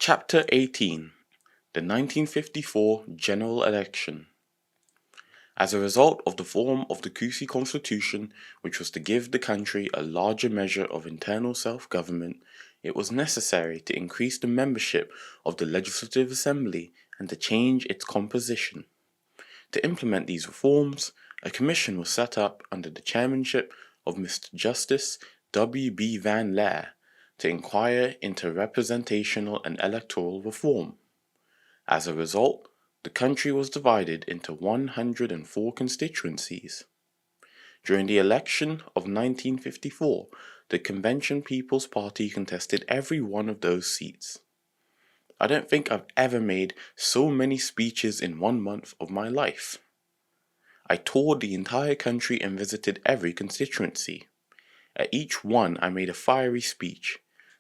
Chapter 18: The 1954 General Election. As a result of the form of the Kusi Constitution, which was to give the country a larger measure of internal self-government, it was necessary to increase the membership of the Legislative Assembly and to change its composition. To implement these reforms, a commission was set up under the chairmanship of Mr. Justice W. B. Van Laer to inquire into representational and electoral reform. As a result, the country was divided into 104 constituencies. During the election of 1954, the Convention People's Party contested every one of those seats. I don't think I've ever made so many speeches in 1 month of my life. I toured the entire country and visited every constituency. At each one I made a fiery speech.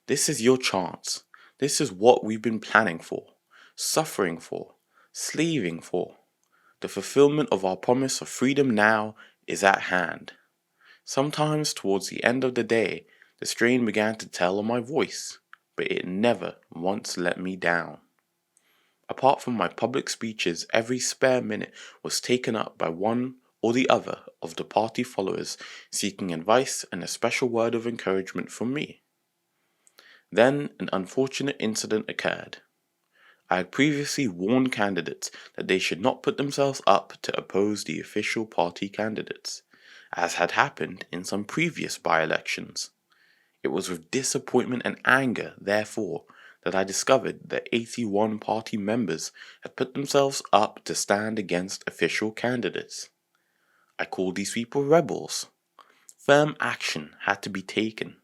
This is your chance. This is what we've been planning for, suffering for, slaving for. The fulfillment of our promise of freedom now is at hand. Sometimes towards the end of the day, the strain began to tell on my voice, but it never once let me down. Apart from my public speeches, every spare minute was taken up by one or the other of the party followers seeking advice and a special word of encouragement from me. Then an unfortunate incident occurred. I had previously warned candidates that they should not put themselves up to oppose the official party candidates, as had happened in some previous by-elections. It was with disappointment and anger, therefore, that I discovered that 81 party members had put themselves up to stand against official candidates. I called these people rebels. Firm action had to be taken.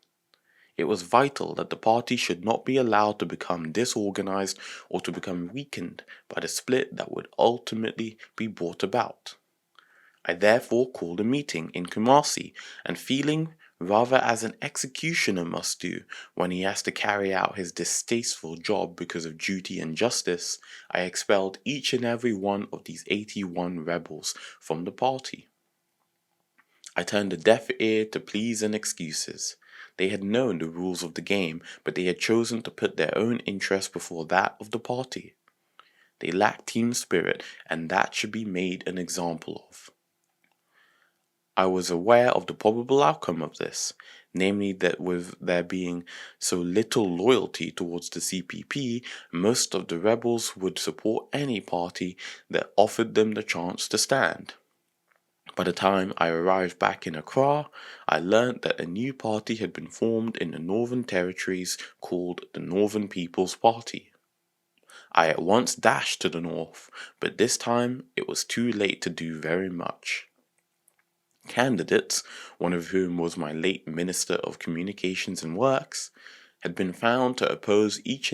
It was vital that the party should not be allowed to become disorganized or to become weakened by the split that would ultimately be brought about. I therefore called a meeting in Kumasi, and feeling rather as an executioner must do when he has to carry out his distasteful job because of duty and justice, I expelled each and every one of these 81 rebels from the party. I turned a deaf ear to pleas and excuses. They had known the rules of the game, but they had chosen to put their own interest before that of the party. They lacked team spirit, and that should be made an example of. I was aware of the probable outcome of this, namely that with there being so little loyalty towards the CPP, most of the rebels would support any party that offered them the chance to stand. By the time I arrived back in Accra, I learnt that a new party had been formed in the Northern Territories called the Northern People's Party. I at once dashed to the north, but this time it was too late to do very much. Candidates, one of whom was my late Minister of Communications and Works, had been found to oppose each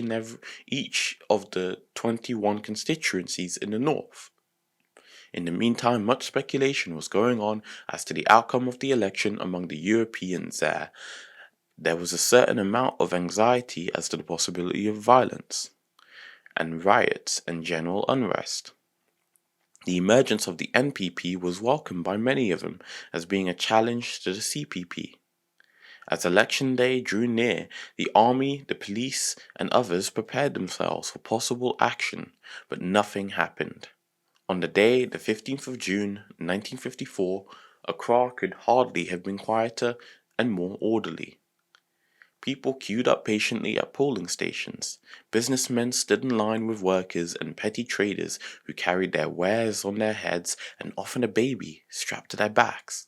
of the 21 constituencies in the north. In the meantime, much speculation was going on as to the outcome of the election among the Europeans there. There was a certain amount of anxiety as to the possibility of violence, and riots and general unrest. The emergence of the NPP was welcomed by many of them as being a challenge to the CPP. As election day drew near, the army, the police, and others prepared themselves for possible action, but nothing happened. On the day, the 15th of June, 1954, Accra could hardly have been quieter and more orderly. People queued up patiently at polling stations. Businessmen stood in line with workers and petty traders who carried their wares on their heads and often a baby strapped to their backs.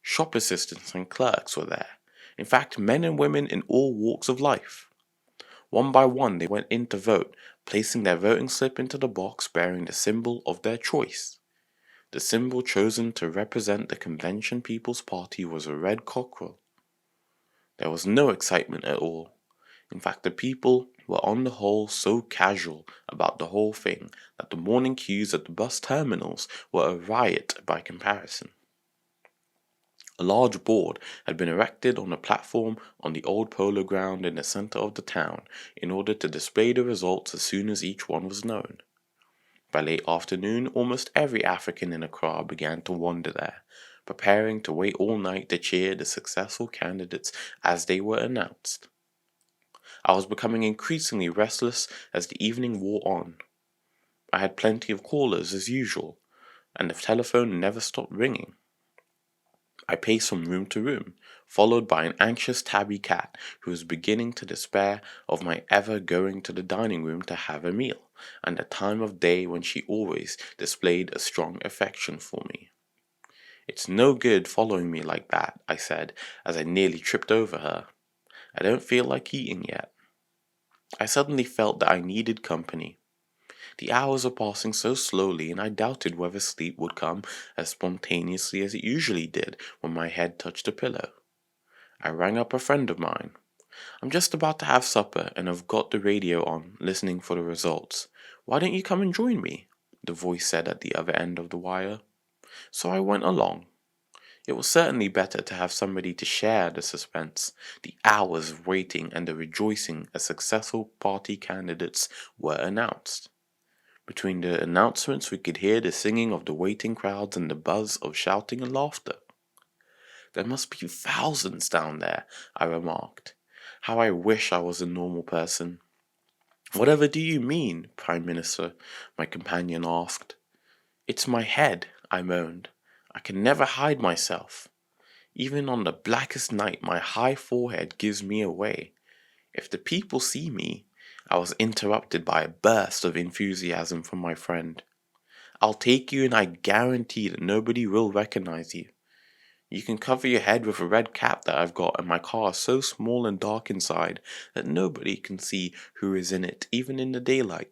Shop assistants and clerks were there. In fact, men and women in all walks of life. One by one they went in to vote, placing their voting slip into the box bearing the symbol of their choice. The symbol chosen to represent the Convention People's Party was a red cockerel. There was no excitement at all. In fact, the people were on the whole so casual about the whole thing that the morning queues at the bus terminals were a riot by comparison. A large board had been erected on a platform on the old polo ground in the center of the town in order to display the results as soon as each one was known. By late afternoon, almost every African in Accra began to wander there, preparing to wait all night to cheer the successful candidates as they were announced. I was becoming increasingly restless as the evening wore on. I had plenty of callers as usual, and the telephone never stopped ringing. I paced from room to room, followed by an anxious tabby cat who was beginning to despair of my ever going to the dining room to have a meal, and a time of day when she always displayed a strong affection for me. "It's no good following me like that," I said, as I nearly tripped over her. "I don't feel like eating yet." I suddenly felt that I needed company. The hours were passing so slowly, and I doubted whether sleep would come as spontaneously as it usually did when my head touched a pillow. I rang up a friend of mine. "I'm just about to have supper, and I've got the radio on, listening for the results. Why don't you come and join me?" the voice said at the other end of the wire. So I went along. It was certainly better to have somebody to share the suspense, the hours of waiting, and the rejoicing as successful party candidates were announced. Between the announcements we could hear the singing of the waiting crowds and the buzz of shouting and laughter. "There must be thousands down there," I remarked. "How I wish I was a normal person." "Whatever do you mean, Prime Minister?" my companion asked. "It's my head," I moaned. "I can never hide myself. Even on the blackest night my high forehead gives me away. If the people see me—" I was interrupted by a burst of enthusiasm from my friend. "I'll take you, and I guarantee that nobody will recognize you. You can cover your head with a red cap that I've got, and my car is so small and dark inside that nobody can see who is in it, even in the daylight."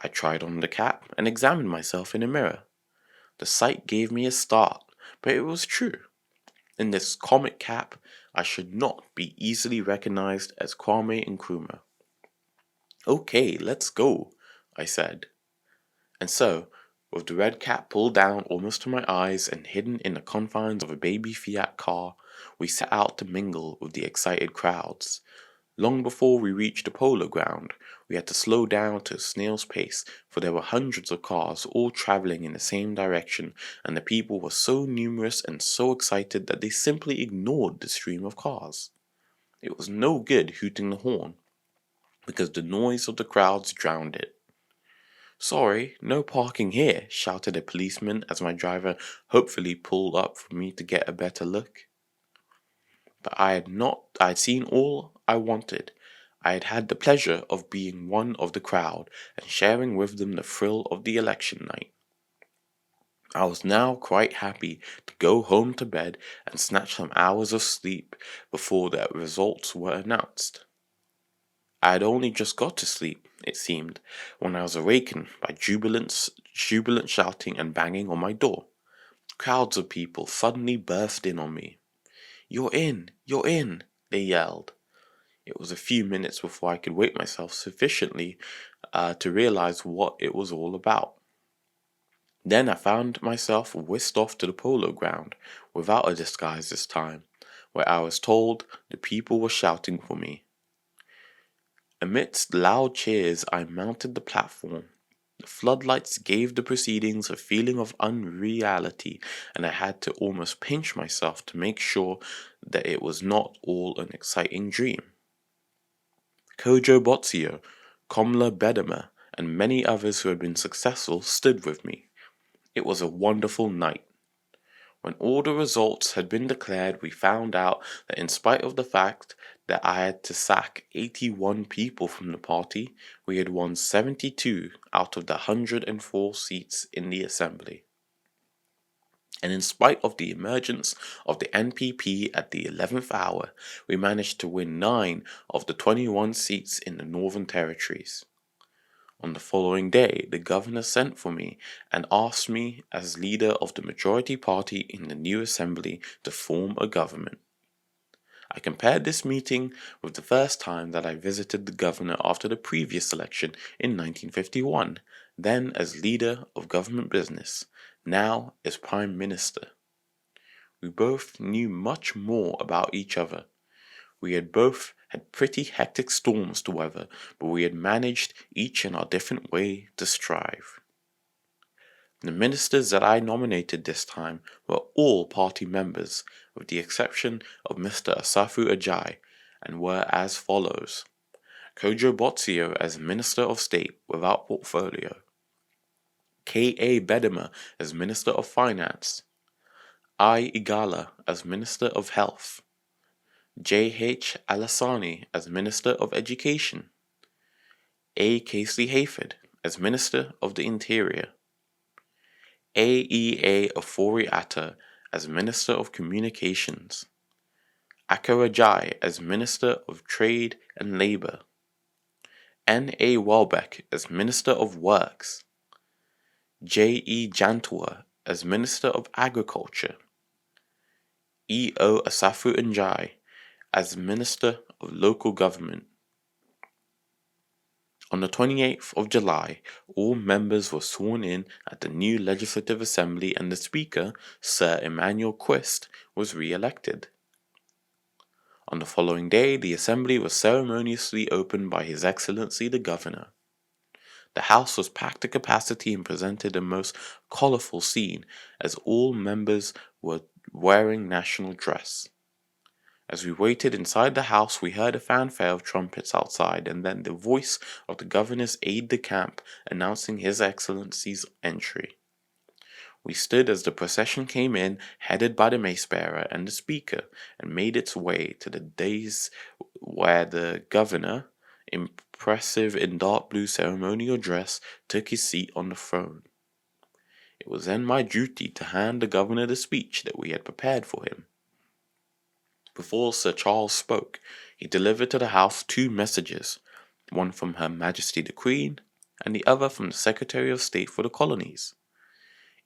I tried on the cap and examined myself in a mirror. The sight gave me a start, but it was true. In this comic cap, I should not be easily recognized as Kwame Nkrumah. "Okay, let's go," I said. And so, with the red cap pulled down almost to my eyes and hidden in the confines of a baby Fiat car, we set out to mingle with the excited crowds. Long before we reached the polo ground, we had to slow down to a snail's pace, for there were hundreds of cars all traveling in the same direction, and the people were so numerous and so excited that they simply ignored the stream of cars. It was no good hooting the horn, because the noise of the crowds drowned it. "Sorry, no parking here," shouted a policeman as my driver hopefully pulled up for me to get a better look. But I had seen all I wanted. I had had the pleasure of being one of the crowd and sharing with them the thrill of the election night. I was now quite happy to go home to bed and snatch some hours of sleep before the results were announced. I had only just got to sleep, it seemed, when I was awakened by jubilant shouting and banging on my door. Crowds of people suddenly burst in on me. "You're in! You're in!" they yelled. It was a few minutes before I could wake myself sufficiently to realize what it was all about. Then I found myself whisked off to the polo ground, without a disguise this time, where I was told the people were shouting for me. Amidst loud cheers, I mounted the platform. The floodlights gave the proceedings a feeling of unreality, and I had to almost pinch myself to make sure that it was not all an exciting dream. Kojo Botsio, Komla Bedama, and many others who had been successful stood with me. It was a wonderful night. When all the results had been declared, we found out that in spite of the fact that I had to sack 81 people from the party, we had won 72 out of the 104 seats in the assembly. And in spite of the emergence of the NPP at the 11th hour, we managed to win 9 of the 21 seats in the Northern Territories. On the following day, the governor sent for me and asked me as leader of the majority party in the new assembly to form a government. I compared this meeting with the first time that I visited the governor after the previous election in 1951, then as leader of government business, now as prime minister. We both knew much more about each other. We had both had pretty hectic storms to weather, but we had managed, each in our different way, to strive. The ministers that I nominated this time were all party members, with the exception of Mr. Asafu Ajay, and were as follows: Kojo Botsio as Minister of State without portfolio, K.A. Bedema as Minister of Finance, I. Igala as Minister of Health, J.H. Alassani as Minister of Education, A. Casey Hayford as Minister of the Interior, A.E.A. Ofori Atta as Minister of Communications, Akara Jai as Minister of Trade and Labour, N.A. Welbeck as Minister of Works, J.E. Jantua as Minister of Agriculture, E.O. Asafu Njai as Minister of Local Government. On the 28th of July, all members were sworn in at the new Legislative Assembly and the Speaker, Sir Emmanuel Quist, was re-elected. On the following day, the Assembly was ceremoniously opened by His Excellency the Governor. The House was packed to capacity and presented a most colourful scene, as all members were wearing national dress. As we waited inside the house, we heard a fanfare of trumpets outside, and then the voice of the governor's aide-de-camp announcing His Excellency's entry. We stood as the procession came in, headed by the mace-bearer and the speaker, and made its way to the dais where the governor, impressive in dark blue ceremonial dress, took his seat on the throne. It was then my duty to hand the governor the speech that we had prepared for him. Before Sir Charles spoke, he delivered to the House 2 messages, one from Her Majesty the Queen, and the other from the Secretary of State for the Colonies.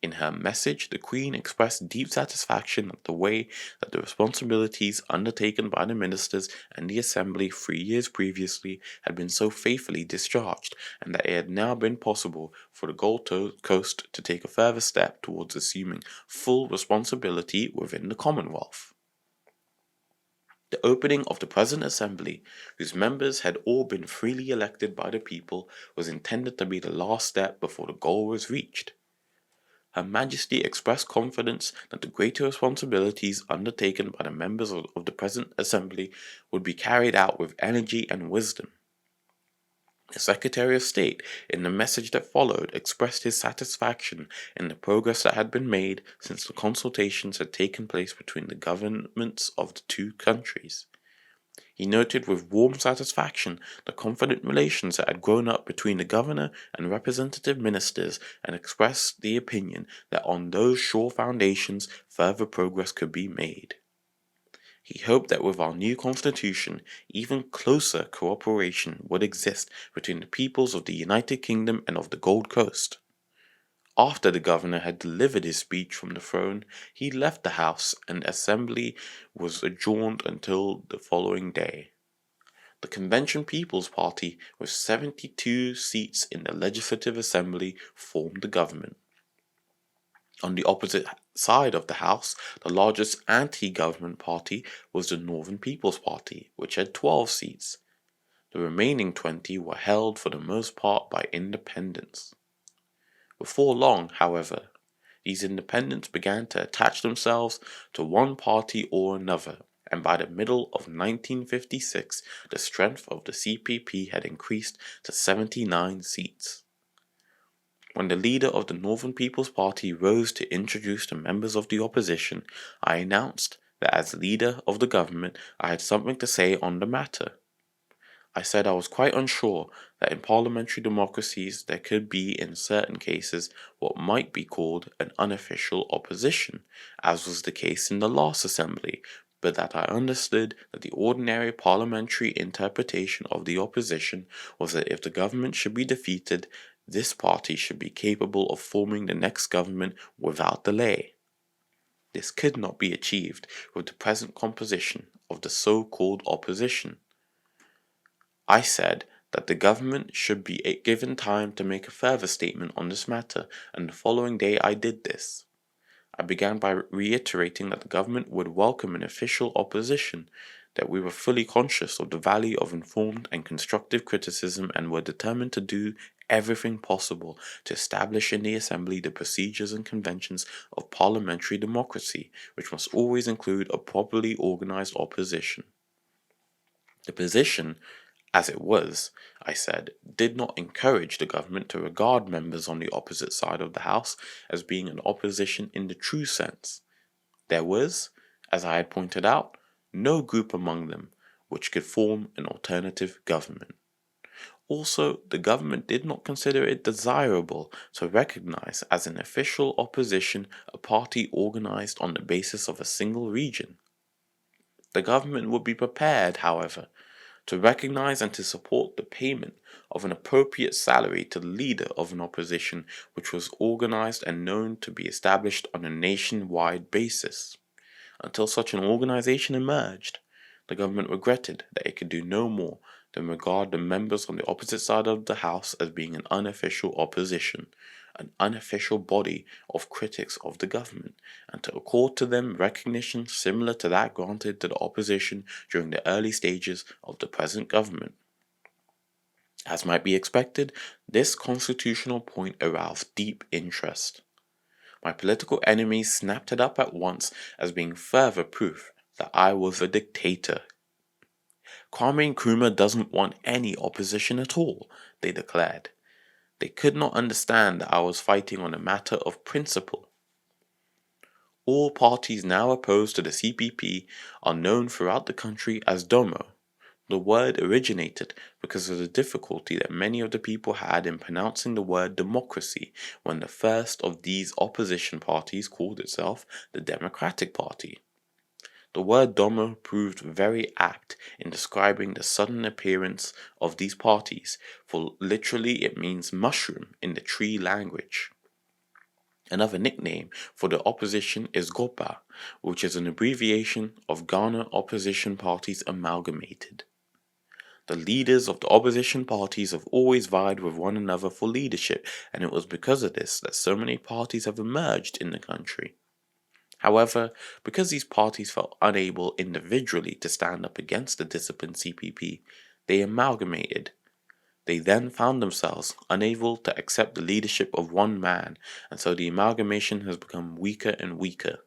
In her message, the Queen expressed deep satisfaction at the way that the responsibilities undertaken by the ministers and the Assembly 3 years previously had been so faithfully discharged, and that it had now been possible for the Gold Coast to take a further step towards assuming full responsibility within the Commonwealth. The opening of the present Assembly, whose members had all been freely elected by the people, was intended to be the last step before the goal was reached. Her Majesty expressed confidence that the greater responsibilities undertaken by the members of the present Assembly would be carried out with energy and wisdom. The Secretary of State, in the message that followed, expressed his satisfaction in the progress that had been made since the consultations had taken place between the governments of the 2 countries. He noted with warm satisfaction the confident relations that had grown up between the governor and representative ministers, and expressed the opinion that on those sure foundations further progress could be made. He hoped that with our new constitution, even closer cooperation would exist between the peoples of the United Kingdom and of the Gold Coast. After the governor had delivered his speech from the throne, he left the House, and the Assembly was adjourned until the following day. The Convention People's Party, with 72 seats in the Legislative Assembly, formed the government. On the opposite side of the House, the largest anti-government party was the Northern People's Party, which had 12 seats. The remaining 20 were held for the most part by independents. Before long, however, these independents began to attach themselves to one party or another, and by the middle of 1956, the strength of the CPP had increased to 79 seats. When the leader of the Northern People's Party rose to introduce the members of the opposition, I announced that as leader of the government I had something to say on the matter. I said I was quite unsure that in parliamentary democracies there could be in certain cases what might be called an unofficial opposition, as was the case in the last assembly, but that I understood that the ordinary parliamentary interpretation of the opposition was that if the government should be defeated, this party should be capable of forming the next government without delay. This could not be achieved with the present composition of the so-called opposition. I said that the government should be given time to make a further statement on this matter, and the following day I did this. I began by reiterating that the government would welcome an official opposition, that we were fully conscious of the value of informed and constructive criticism and were determined to do everything possible to establish in the Assembly the procedures and conventions of parliamentary democracy, which must always include a properly organized opposition. The position, as it was, I said, did not encourage the government to regard members on the opposite side of the House as being an opposition in the true sense. There was, as I had pointed out, no group among them which could form an alternative government. Also, the government did not consider it desirable to recognize as an official opposition a party organized on the basis of a single region. The government would be prepared, however, to recognize and to support the payment of an appropriate salary to the leader of an opposition which was organized and known to be established on a nationwide basis. Until such an organization emerged, the government regretted that it could do no more than regard the members on the opposite side of the House as being an unofficial opposition, an unofficial body of critics of the government, and to accord to them recognition similar to that granted to the opposition during the early stages of the present government. As might be expected, this constitutional point aroused deep interest. My political enemies snapped it up at once as being further proof that I was a dictator. Kwame Nkrumah doesn't want any opposition at all, they declared. They could not understand that I was fighting on a matter of principle. All parties now opposed to the CPP are known throughout the country as Domo. The word originated because of the difficulty that many of the people had in pronouncing the word democracy when the first of these opposition parties called itself the Democratic Party. The word Domo proved very apt in describing the sudden appearance of these parties, for literally it means mushroom in the tree language. Another nickname for the opposition is GOPA, which is an abbreviation of Ghana Opposition Parties Amalgamated. The leaders of the opposition parties have always vied with one another for leadership, and it was because of this that so many parties have emerged in the country. However, because these parties felt unable individually to stand up against the disciplined CPP, they amalgamated. They then found themselves unable to accept the leadership of one man, and so the amalgamation has become weaker and weaker.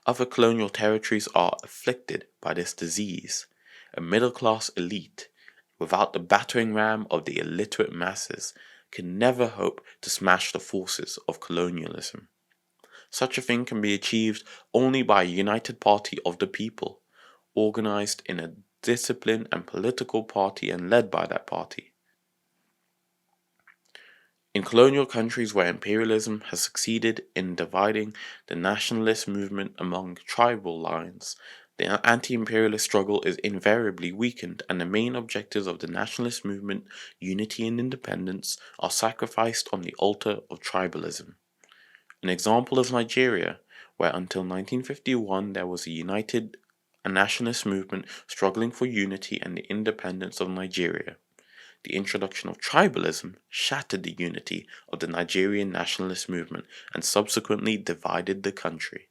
Other colonial territories are afflicted by this disease. A middle-class elite, without the battering ram of the illiterate masses, can never hope to smash the forces of colonialism. Such a thing can be achieved only by a united party of the people, organized in a disciplined and political party and led by that party. In colonial countries where imperialism has succeeded in dividing the nationalist movement among tribal lines, the anti-imperialist struggle is invariably weakened and the main objectives of the nationalist movement, unity and independence, are sacrificed on the altar of tribalism. An example is Nigeria, where until 1951 there was a nationalist movement struggling for unity and the independence of Nigeria. The introduction of tribalism shattered the unity of the Nigerian nationalist movement and subsequently divided the country.